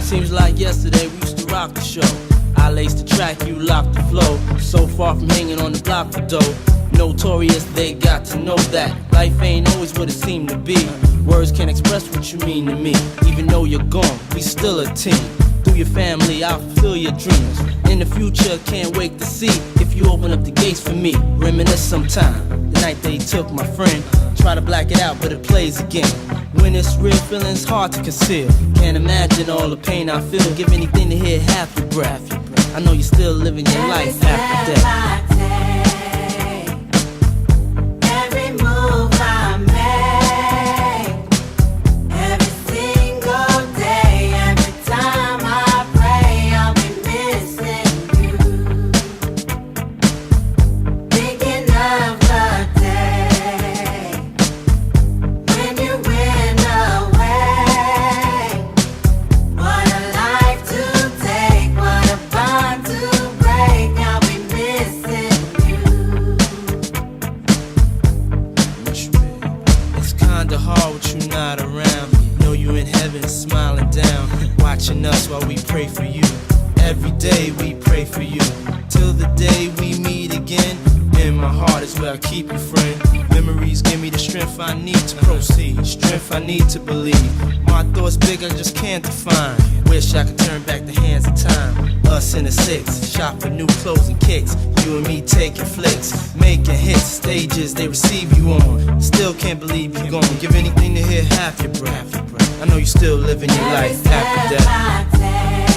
Seems like yesterday we used to rock the show. I laced the track, you locked the flow. So far from hanging on the block for dough. Notorious, they got to know that life ain't always what it seemed to be. Words can't express what you mean to me. Even though you're gone, we still a team. Through your family, I'll fulfill your dreams. In the future, can't wait to see if you open up the gates for me. Reminisce sometime, the night they took my friend. Try to black it out, but it plays again. When it's real, feeling's hard to conceal. Can't imagine all the pain I feel. Give anything to hear half your breath. I know you're still living your life after death. Hard with you not around me. Know you in heaven smiling down, watching us while we pray for you. Every day we pray for you, till the day we meet again. In my heart is where I keep you, friend. Memories give me the strength I need to proceed, strength I need to believe. My thoughts big, I just can't define. Wish I could turn back the hands of time. Us in the six, shop for new clothes and kicks. You and me taking flicks, making hits, stages they receive you on. Still can't believe you're gone. Give anything to hear half your breath. I know you still living your life after death.